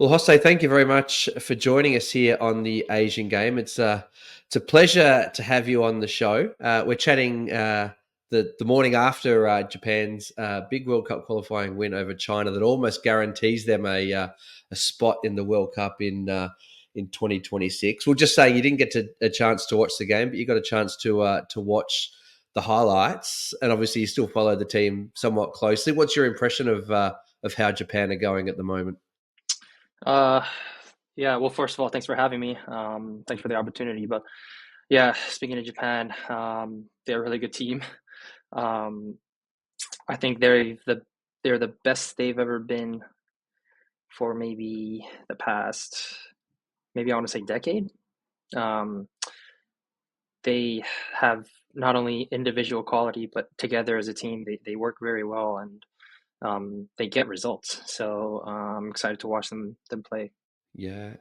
Well, Hosei, thank you very much for joining us here on the Asian Game. It's a pleasure to have you on the show. We're chatting the morning after Japan's big World Cup qualifying win over China that almost guarantees them a spot in the World Cup in 2026. We're just saying you didn't get a chance to watch the game, but you got a chance to watch the highlights, and obviously you still follow the team somewhat closely. What's your impression of how Japan are going at the moment? Uh, yeah, well, first of all, thanks for having me. Thanks for the opportunity. But yeah, speaking of Japan, they're a really good team. Um, I think they're the best they've ever been for maybe the past, maybe I want to say decade. Um, they have not only individual quality, but together as a team, they work very well and they get results. So I'm excited to watch them play. Yeah.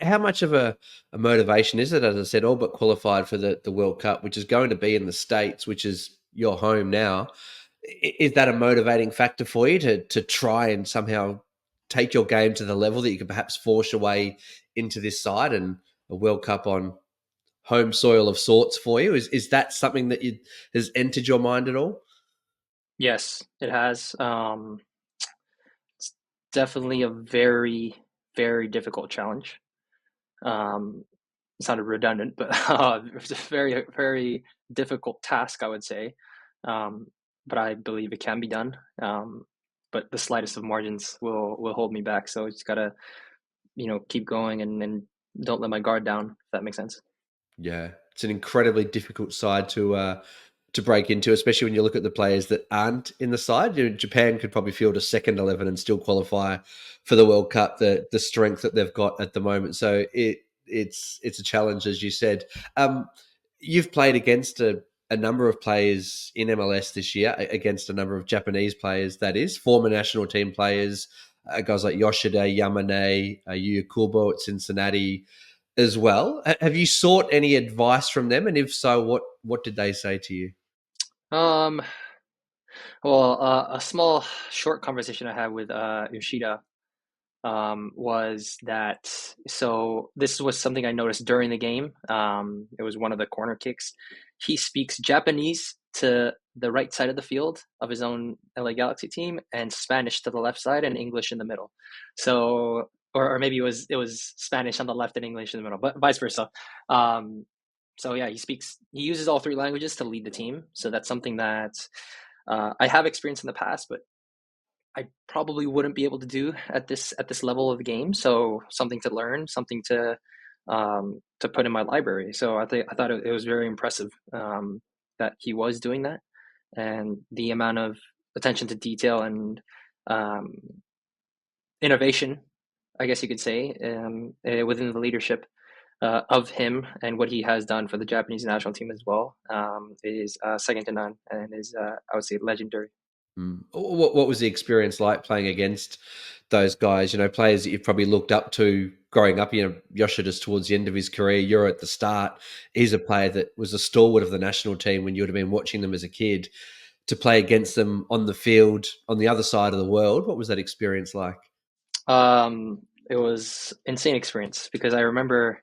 How much of a motivation is it, as I said, all but qualified for the World Cup, which is going to be in the States, which is your home now? Is that a motivating factor for you to try and somehow take your game to the level that you can perhaps force your way into this side and a World Cup on home soil of sorts for you? Is that something that has entered your mind at all? Yes, it has. It's definitely a very, very difficult challenge. Um, it sounded redundant, but it's a very, very difficult task, I would say. Um, but I believe it can be done. But the slightest of margins will hold me back. So I just gotta, keep going and don't let my guard down, if that makes sense. Yeah, it's an incredibly difficult side to break into, especially when you look at the players that aren't in the side. Japan could probably field a second 11 and still qualify for the World Cup. The strength that they've got at the moment, so it's a challenge, as you said. Um, you've played against a number of players in MLS this year, against a number of Japanese players. That is former national team players, guys like Yoshida, Yamane, Yuya Kubo at Cincinnati as well. Have you sought any advice from them? And if so, what did they say to you? Um, well, a small, short conversation I had with Yoshida was that so this was something I noticed during the game. It was one of the corner kicks. He speaks Japanese to the right side of the field of his own LA Galaxy team and Spanish to the left side and English in the middle. So or maybe it was Spanish on the left and English in the middle, but vice versa. Um, so yeah, he uses all three languages to lead the team. So that's something that I have experienced in the past, but I probably wouldn't be able to do at this level of the game. So something to learn, something to put in my library. So I thought it was very impressive that he was doing that, and the amount of attention to detail and um, innovation, I guess you could say, within the leadership of him and what he has done for the Japanese national team as well is second to none and is I would say legendary. Mm. What was the experience like playing against those guys? Players that you've probably looked up to growing up. Yoshida's towards the end of his career. You're at the start. He's a player that was a stalwart of the national team when you would have been watching them as a kid. To play against them on the field on the other side of the world, what was that experience like? It was insane experience because I remember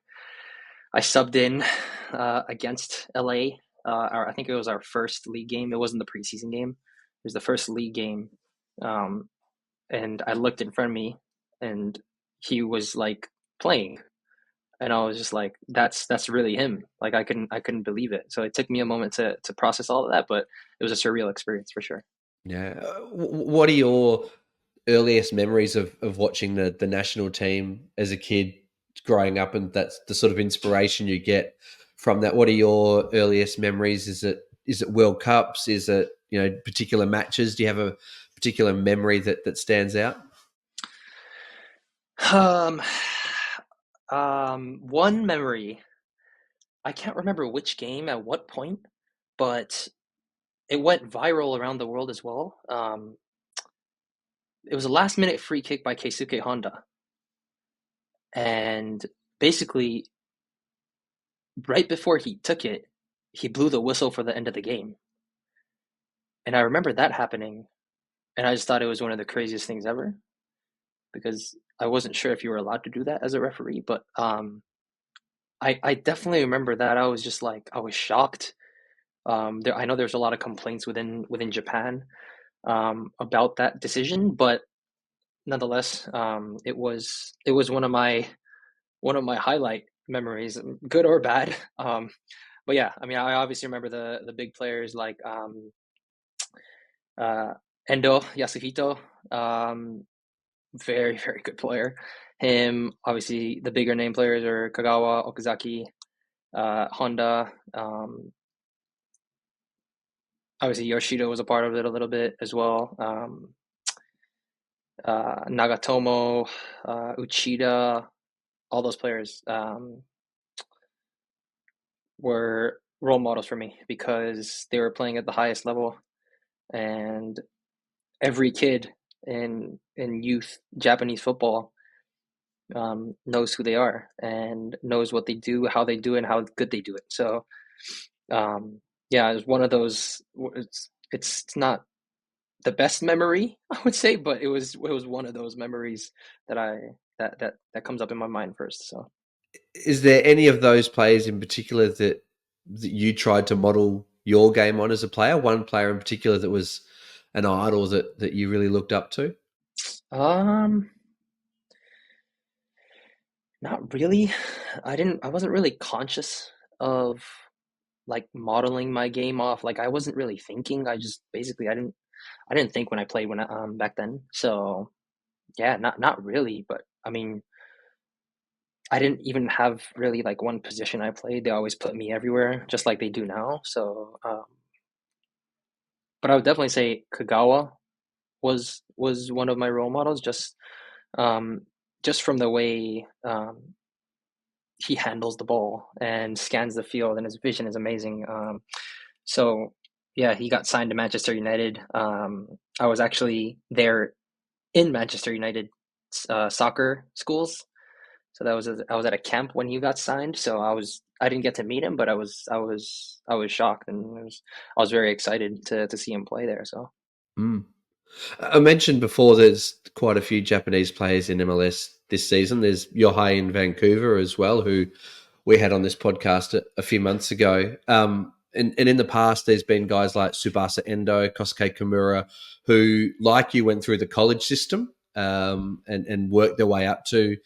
I subbed in against LA. I think it was our first league game. It wasn't the preseason game. It was the first league game, um, and I looked in front of me, and he was like playing, and I was just like, "That's really him." Like I couldn't believe it. So it took me a moment to process all of that, but it was a surreal experience for sure. Yeah. What are your earliest memories of watching the national team as a kid growing up, and that's the sort of inspiration you get from that? What are your earliest memories? Is it World Cups? Is it particular matches? Do you have a particular memory that stands out? Um, one memory. I can't remember which game at what point, but it went viral around the world as well. It was a last minute free kick by Keisuke Honda. And basically, right before he took it, he blew the whistle for the end of the game. And I remember that happening. And I just thought it was one of the craziest things ever because I wasn't sure if you were allowed to do that as a referee, but I definitely remember that. I was just like I was shocked. I know there's a lot of complaints within Japan about that decision, but nonetheless, it was one of my highlight memories, good or bad. But yeah, I mean, I obviously remember the big players like uh, Endo Yasuhito, very very good player. Him, obviously, the bigger name players are Kagawa, Okazaki, Honda. Obviously, Yoshida was a part of it a little bit as well. Nagatomo, Uchida, all those players were role models for me because they were playing at the highest level, and every kid in youth Japanese football knows who they are and knows what they do, how they do it, and how good they do it. So um, yeah, it was one of those. It's not the best memory I would say, but it was one of those memories that I that comes up in my mind first. So Is there any of those players in particular that you tried to model your game on as a player? One player in particular that was an idol that you really looked up to? um, not really. I wasn't really conscious of like modeling my game off. Like I wasn't really thinking. I just basically I didn't think when I played when back then. So yeah, not really. But I mean, I didn't even have really like one position I played. They always put me everywhere, just like they do now. So, but I would definitely say Kagawa was one of my role models. Um, just from the way he handles the ball and scans the field, and his vision is amazing. So yeah, he got signed to Manchester United. I was actually there in Manchester United soccer schools. So I was at a camp when he got signed. So I didn't get to meet him, but I was shocked, and I was very excited to see him play there. So Mm. I mentioned before there's quite a few Japanese players in MLS this season. There's Yohei in Vancouver as well, who we had on this podcast a few months ago. And in the past, there's been guys like Tsubasa Endo, Kosuke Kimura, who, like you, went through the college system and worked their way up to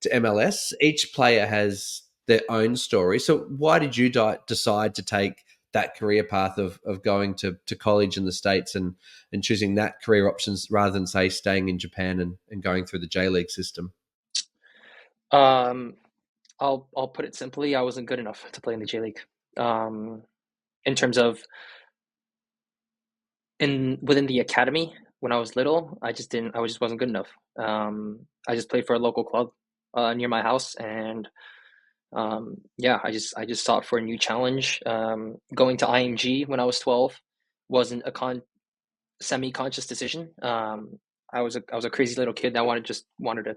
MLS. Each player has their own story. So, why did you decide to take that career path of going to college in the States and choosing that career options rather than, say, staying in Japan and going through the J League system? um, I'll put it simply, I wasn't good enough to play in the J League. Um, in terms of in within the academy when I was little, I just wasn't good enough. I just played for a local club near my house, and yeah, I just sought for a new challenge. Going to IMG when I was 12 wasn't a semi-conscious decision. I was a crazy little kid that wanted to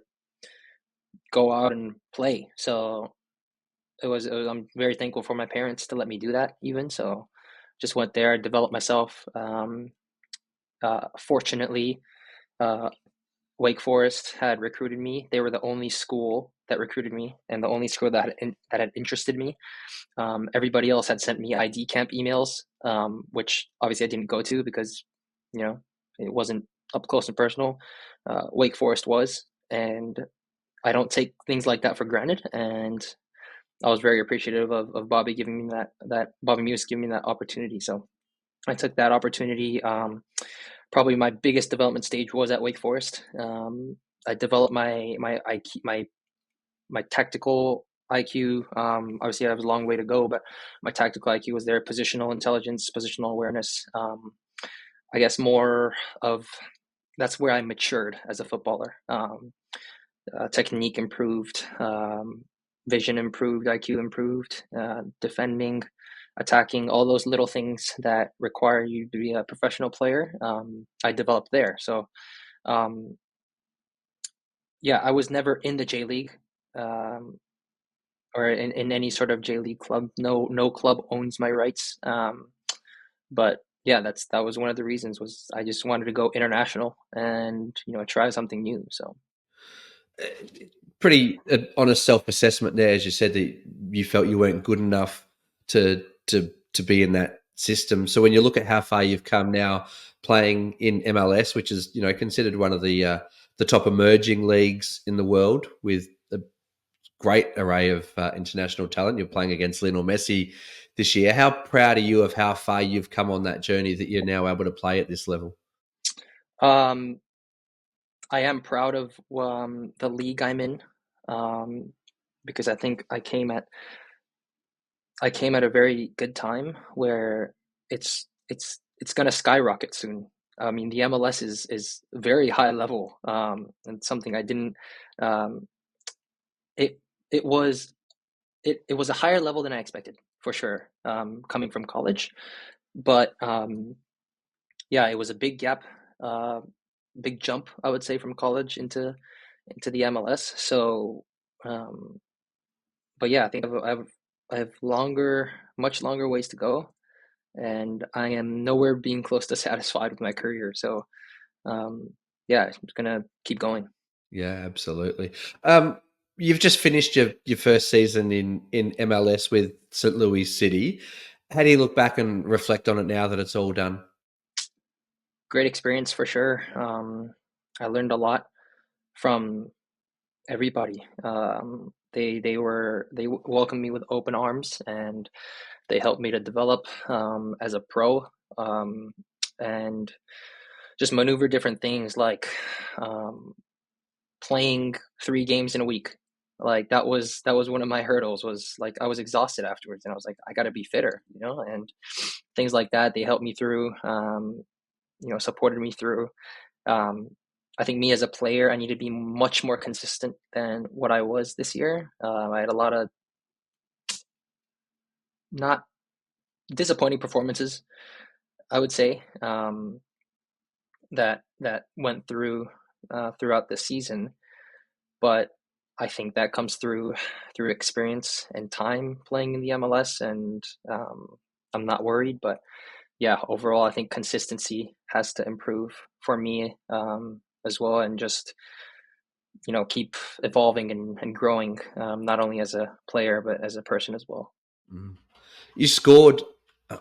go out and play. So I'm very thankful for my parents to let me do that. Even so, just went there, developed myself. Fortunately, uh, Wake Forest had recruited me. They were the only school that recruited me, and the only school that had interested me. Everybody else had sent me ID camp emails, which obviously I didn't go to because, you know, it wasn't up close and personal. Wake Forest was, and I don't take things like that for granted. And I was very appreciative of Bobby giving me that Bobby Muse giving me that opportunity. So I took that opportunity. Probably my biggest development stage was at Wake Forest. I developed my tactical IQ. Obviously, I have a long way to go, but my tactical IQ was there. Positional intelligence, positional awareness. I guess more of that's where I matured as a footballer. Technique improved, vision improved, IQ improved, defending, attacking, all those little things that require you to be a professional player. I developed there. So um, yeah, I was never in the J League. Um, or in any sort of J League club. No club owns my rights. But yeah, that was one of the reasons was I just wanted to go international and try something new. So Pretty honest self-assessment there, as you said that you felt you weren't good enough to be in that system. So when you look at how far you've come now, playing in MLS, which is considered one of the top emerging leagues in the world, with a great array of international talent, you're playing against Lionel Messi this year. How proud are you of how far you've come on that journey that you're now able to play at this level? Um, I am proud of the league I'm in, um, because I think I came at a very good time where it's going to skyrocket soon. I mean, the MLS is very high level, and something I didn't. Um, it it was it was a higher level than I expected for sure, coming from college. But yeah, it was a big gap, uh, big jump, I would say, from college into the MLS. So, um, but yeah, I think I have much longer ways to go, and I am nowhere being close to satisfied with my career. So, um, yeah, I'm just gonna keep going. Yeah, absolutely. Um, you've just finished your first season in MLS with St. Louis City. How do you look back and reflect on it now that it's all done? Great experience for sure. I learned a lot from everybody. They welcomed me with open arms, and they helped me to develop as a pro, and just maneuver different things like um, playing 3 games in a week. Like that was one of my hurdles. Was like I was exhausted afterwards, and I was like, I got to be fitter, and things like that. They helped me through, supported me through. Um, I think me as a player, I need to be much more consistent than what I was this year. I had a lot of not disappointing performances, I would say, that went throughout the season. But I think that comes through experience and time playing in the MLS, and I'm not worried. But yeah, overall, I think consistency has to improve for me, as well, and just keep evolving and growing, not only as a player but as a person as well. Mm. You scored.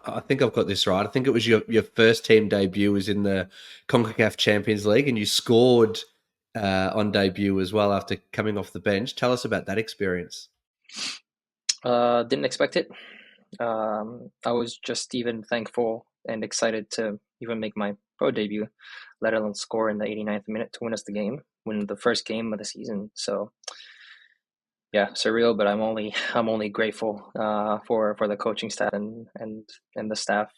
I think I've got this right. I think it was your first team debut was in the CONCACAF Champions League, and you scored on debut as well after coming off the bench. Tell us about that experience. Didn't expect it. I was just even thankful and excited to even make my pro debut, let alone score in the 89th minute to win us the game, win the first game of the season. So yeah, surreal, but I'm only grateful for the coaching staff and the staff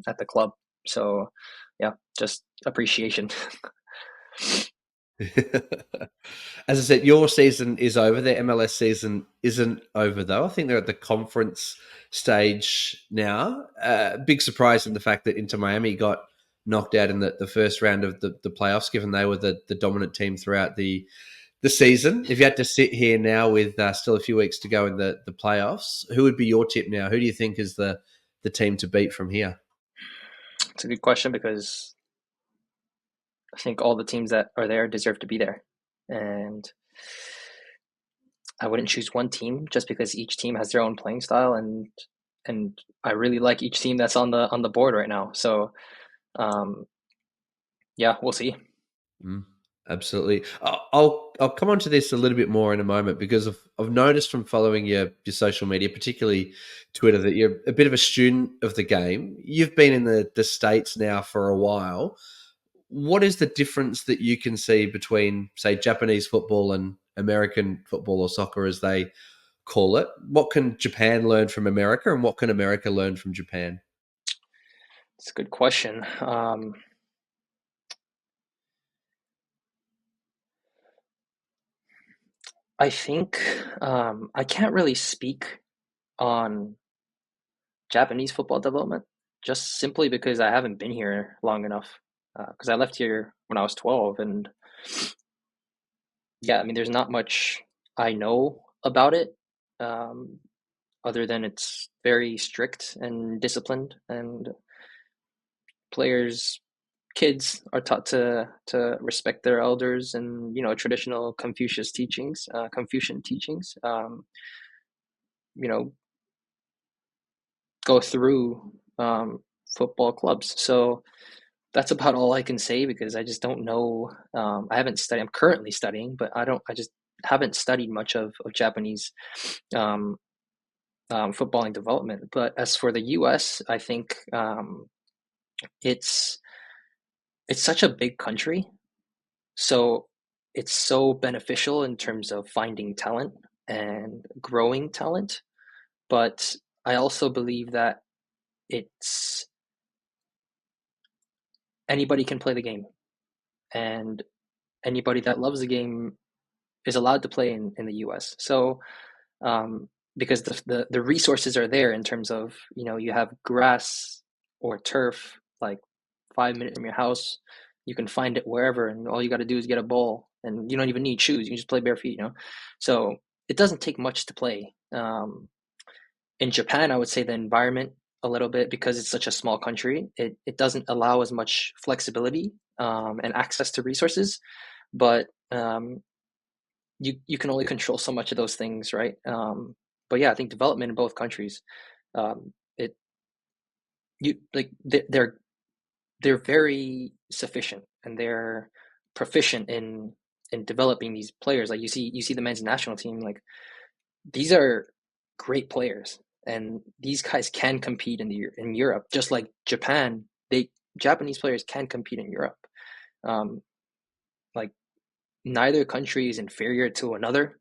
at the club. So yeah, just appreciation. As I said, your season is over. The MLS season isn't over, though. I think they're at the conference stage now. Big surprise in the fact that Inter Miami got knocked out in the first round of the playoffs, given they were the dominant team throughout the season. If you had to sit here now with still a few weeks to go in the playoffs, who would be your tip now? Who do you think is the team to beat from here? It's a good question because I think all the teams that are there deserve to be there, and I wouldn't choose one team just because each team has their own playing style, and I really like each team that's on the board right now. So um, yeah, we'll see. Mm, absolutely. I'll come on to this a little bit more in a moment because I've noticed from following your social media, particularly Twitter, that you're a bit of a student of the game. You've been in the States now for a while. What is the difference that you can see between, say, Japanese football and American football or soccer, as they call it? What can Japan learn from America, and what can America learn from Japan? It's a good question. I think I can't really speak on Japanese football development just simply because I haven't been here long enough. Because I left here when I was 12, and yeah, I mean, there's not much I know about it, um, other than it's very strict and disciplined, and players kids are taught to respect their elders and traditional Confucian teachings. You know, go through football clubs. So that's about all I can say because I just don't know. I haven't studied. I'm currently studying, but I don't. I just haven't studied much of Japanese um, footballing development. But as for the U.S., I think it's it's such a big country, so it's so beneficial in terms of finding talent and growing talent. But I also believe that it's anybody can play the game, and anybody that loves the game is allowed to play in the US. So um, because the resources are there in terms of you have grass or turf like 5 minutes from your house. You can find it wherever, and all you got to do is get a ball, and you don't even need shoes. You can just play bare feet, So it doesn't take much to play. In Japan, I would say the environment a little bit because it's such a small country. It doesn't allow as much flexibility and access to resources, but you can only control so much of those things, right? But yeah, I think development in both countries, it you like they're very sufficient and they're proficient in developing these players. Like you see the men's national team, like these are great players, and these guys can compete in Europe, just like Japan. They Japanese players can compete in Europe. Um, like neither country is inferior to another,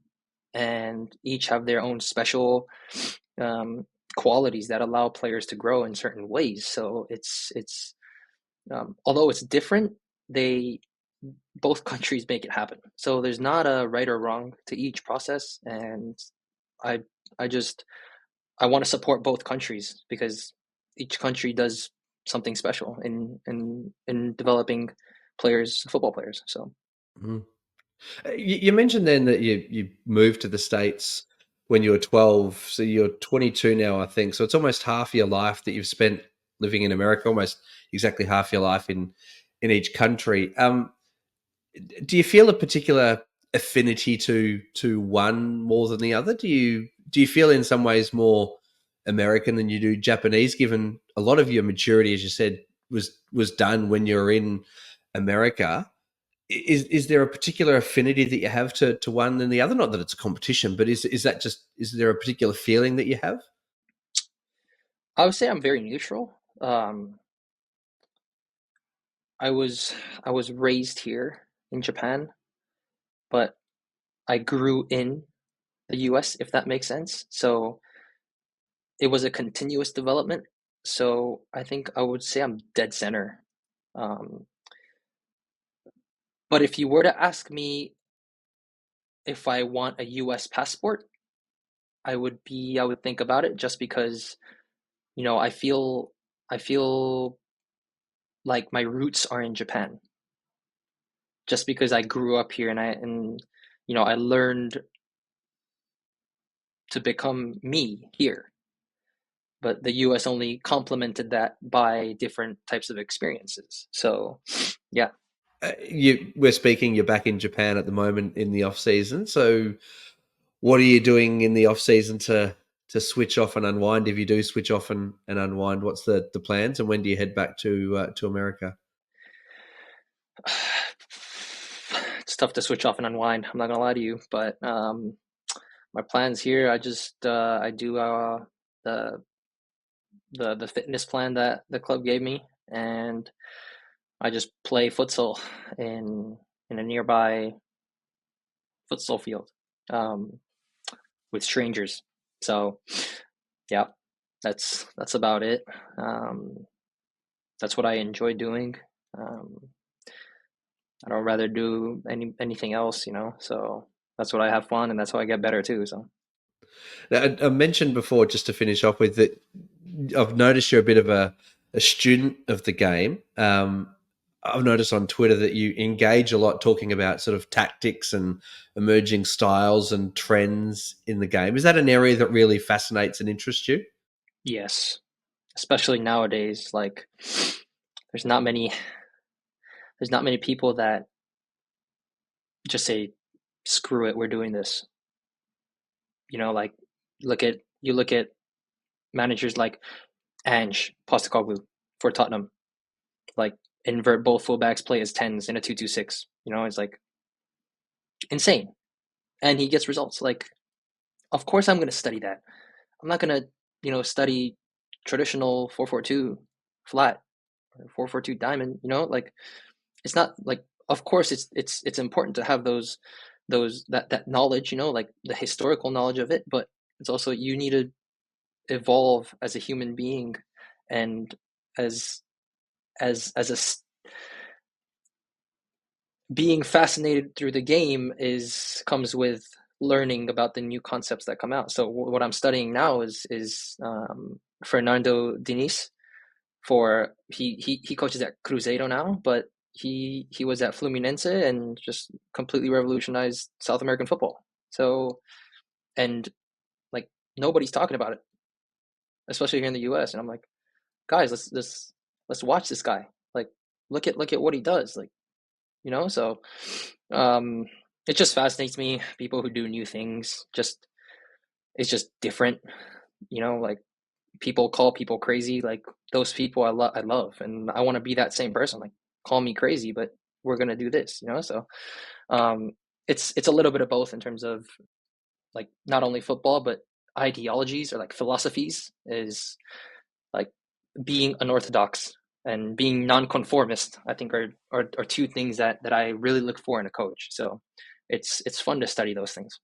and each have their own special um, qualities that allow players to grow in certain ways. So it's although it's different, they both countries make it happen. So there's not a right or wrong to each process, and I I just I want to support both countries because each country does something special in developing football players. So Mm. You mentioned then that you moved to the States when you were 12, so you're 22 now, I think. So it's almost half your life that you've spent living in America, almost exactly half your life in each country. Do you feel a particular affinity to one more than the other? Do you feel in some ways more American than you do Japanese, given a lot of your maturity, as you said, was done when you were in America? Is there a particular affinity that you have to one than the other? Not that it's a competition, but is there a particular feeling that you have? I would say I'm very neutral. I was I was raised here in Japan, but I grew in the US, if that makes sense. So it was a continuous development. So I think I would say I'm dead center. Um, but if you were to ask me if I want a US passport, I would think about it just because, I feel like my roots are in Japan. Just because I grew up here and I learned to become me here. But the US only complemented that by different types of experiences. So, yeah. We're speaking. You're back in Japan at the moment in the off season. So, what are you doing in the off season to switch off and unwind? If you do switch off and unwind, what's the plans, and when do you head back to America? It's tough to switch off and unwind. I'm not gonna lie to you, but my plans here, I do the the fitness plan that the club gave me, and I just play futsal in a nearby futsal field um, with strangers. So yeah, that's about it. Um, that's what I enjoy doing. Um, I don't rather do anything else. So that's what I have fun, and that's how I get better too. So Now, I mentioned before, just to finish off with that, I've noticed you're a bit of a student of the game. I've noticed on Twitter that you engage a lot talking about sort of tactics and emerging styles and trends in the game. Is that an area that really fascinates and interests you? yes, especially nowadays, like there's not many. there's not many people that just say, "Screw it, we're doing this." Like you look at managers like Ange Postecoglou for Tottenham, like invert both fullbacks, play as tens in a 2-2-6. It's like insane, and he gets results. Like, of course, I'm going to study that. I'm not going to, study traditional 4-4-2 flat or 4-4-2 diamond. Like it's not like. Of course, it's important to have that knowledge. Like the historical knowledge of it, but it's also you need to evolve as a human being, and as as a being fascinated through the game is comes with learning about the new concepts that come out. So what I'm studying now is Fernando Diniz. For he coaches at Cruzeiro now, but he was at Fluminense and just completely revolutionized South American football. So, and like nobody's talking about it, especially here in the U.S. And I'm like, guys, let's watch this guy. Like, look at what he does. Like, so um, it just fascinates me. People who do new things, just it's just different. Like people call people crazy. Like those people I love, and I want to be that same person. Like, call me crazy, but we're gonna do this. So um, it's a little bit of both in terms of like not only football but ideologies or like philosophies is like being unorthodox and being nonconformist. I think are two things that I really look for in a coach. So it's fun to study those things.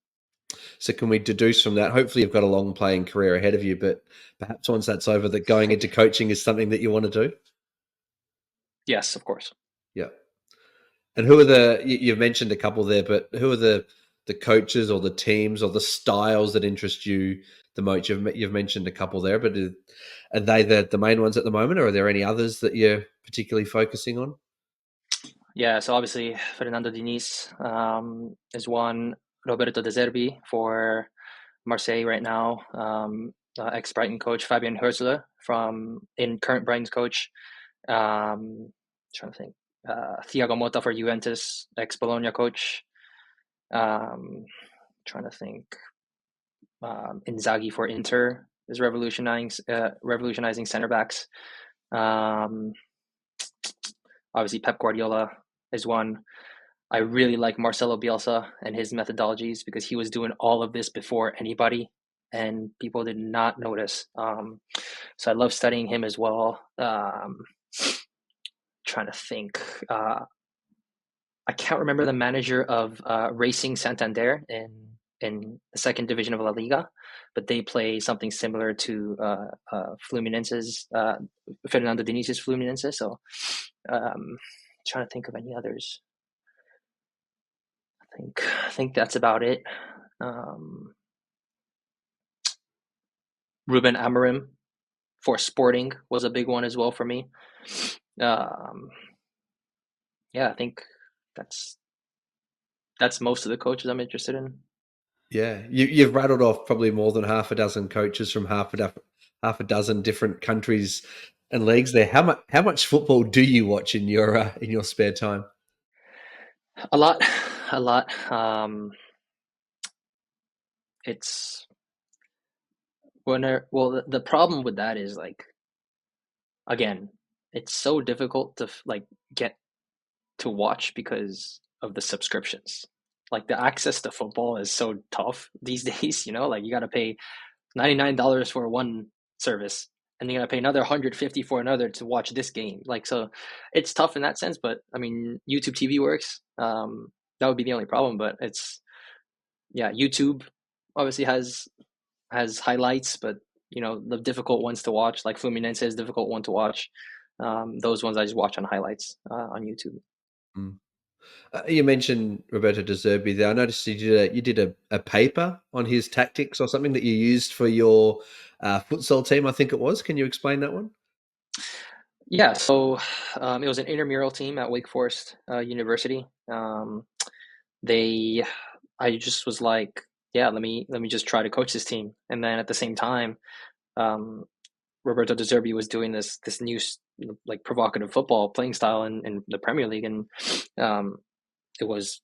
So can we deduce from that? Hopefully, you've got a long playing career ahead of you, but perhaps once that's over, that going into coaching is something that you want to do. Yes, of course. Yeah. And who are you've mentioned a couple there, but who are the coaches or the teams or the styles that interest you the most? You've mentioned a couple there, but are they the main ones at the moment, or are there any others that you're particularly focusing on? Yeah, so obviously Fernando Diniz is one. Roberto De Zerbi for Marseille right now. Ex Brighton coach Fabian Hursler from in current Brighton's coach. Trying to think. Thiago Motta for Juventus, ex Bologna coach. Trying to think. Inzaghi for Inter is revolutionizing center backs. Um, Obviously, Pep Guardiola is one. I really like Marcelo Bielsa and his methodologies because he was doing all of this before anybody, and people did not notice. So I love studying him as well. Trying to think. I can't remember the manager of Racing Santander in the second division of La Liga, but they play something similar to Fluminense's Fernando Diniz's Fluminense. So, trying to think of any others. I think that's about it. Um, Ruben Amorim for Sporting was a big one as well for me. Um, yeah, I think that's that's most of the coaches I'm interested in. Yeah, you've rattled off probably more than half a dozen coaches from half a dozen different countries and leagues. There, how much football do you watch in your spare time? A lot, a lot. It's well, the problem with that is like again, it's so difficult to like get to watch because of the subscriptions. Like the access to football is so tough these days. Like you got to pay $99 for one service, and you got to pay another 150 for another to watch this game. Like so, it's tough in that sense. But I mean, YouTube TV works. That would be the only problem. But it's yeah, YouTube obviously has highlights, but the difficult ones to watch, like Fluminense is a difficult one to watch. Those ones I just watch on highlights on YouTube. Mm. You mentioned Roberto De Zerbi there. I noticed you did a paper on his tactics or something that you used for your futsal team. I think it was. Can you explain that one? Yeah, so it was an intramural team at Wake Forest University. They, I just was like, yeah, let me just try to coach this team, and then at the same time, um, Roberto De Zerbi was doing this new like provocative football playing style in the Premier League, and um, it was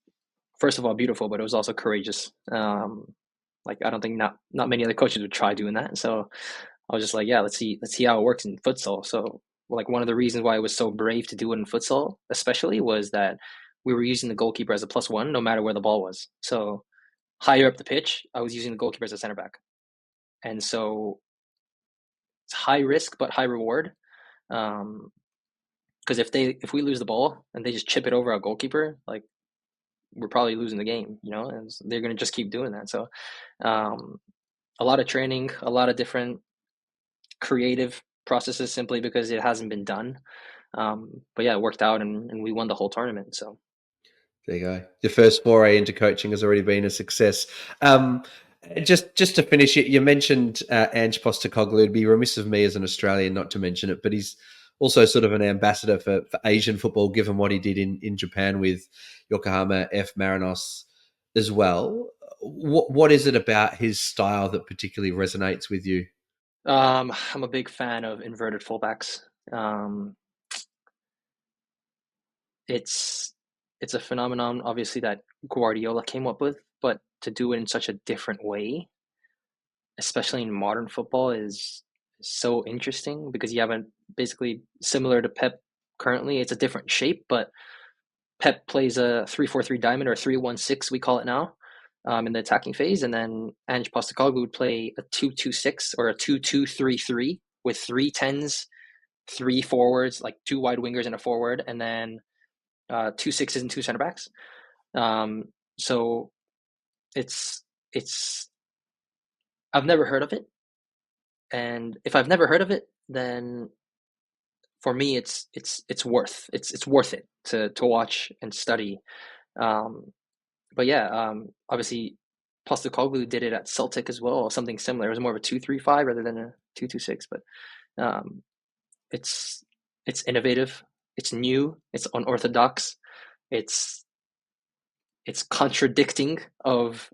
first of all beautiful, but it was also courageous. Like I don't think not many other coaches would try doing that. So I was just like, yeah, let's see how it works in futsal. So like one of the reasons why I was so brave to do it in futsal, especially, was that we were using the goalkeeper as a +1, no matter where the ball was. So higher up the pitch, I was using the goalkeeper as a center back, and so it's high risk but high reward. Um, because if we lose the ball and they just chip it over our goalkeeper, like we're probably losing the game, and they're gonna just keep doing that. So, um, a lot of training, a lot of different creative processes, simply because it hasn't been done. But yeah, it worked out, and we won the whole tournament. So, There you go. Your first foray into coaching has already been a success. Um, just to finish it, you mentioned Ange Postecoglou. It'd be remiss of me as an Australian not to mention it, but he's also sort of an ambassador for Asian football, given what he did in Japan with Yokohama F. Marinos as well. What is it about his style that particularly resonates with you? I'm a big fan of inverted fullbacks. Um, it's it's a phenomenon, obviously, that Guardiola came up with, but to do it in such a different way, especially in modern football, is so interesting, because you have a basically similar to Pep currently. It's a different shape, but Pep plays a 3-4-3 diamond, or 3-1-6, we call it now, in the attacking phase, and then Ange Postecoglou would play a 2-2-6 or a 2-2-3-3 with three tens, three forwards, like two wide wingers and a forward, and then two sixes and two center backs. Um, so it's it's I've never heard of it, and if I've never heard of it, then for me it's worth it to watch and study. Um, but yeah, obviously Postecoglou did it at Celtic as well, something similar. It was more of a 2-3-5 rather than a 2-2-6. But um, it's it's innovative, it's new, it's unorthodox, it's it's contradicting of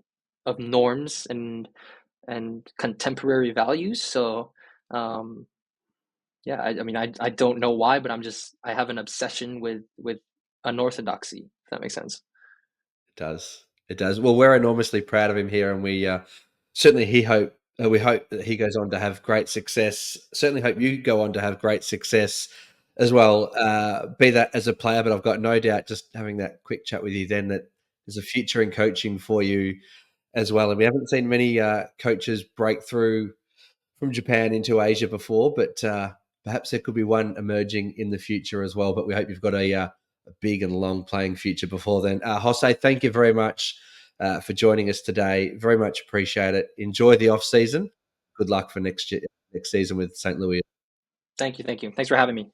norms and contemporary values. So um, yeah, I mean, I don't know why, but I have an obsession with unorthodoxy. If that makes sense. It does. It does. Well, we're enormously proud of him here, and certainly we hope that he goes on to have great success. Certainly hope you go on to have great success as well. Be that as a player, but I've got no doubt, just having that quick chat with you, then, that there's a future in coaching for you as well. And we haven't seen many coaches break through from Japan into Asia before, but perhaps there could be one emerging in the future as well. But we hope you've got a big and long playing future before then. Hosei, thank you very much for joining us today. Very much appreciate it. Enjoy the off season. Good luck for next season with St. Louis. Thank you, thank you. Thanks for having me.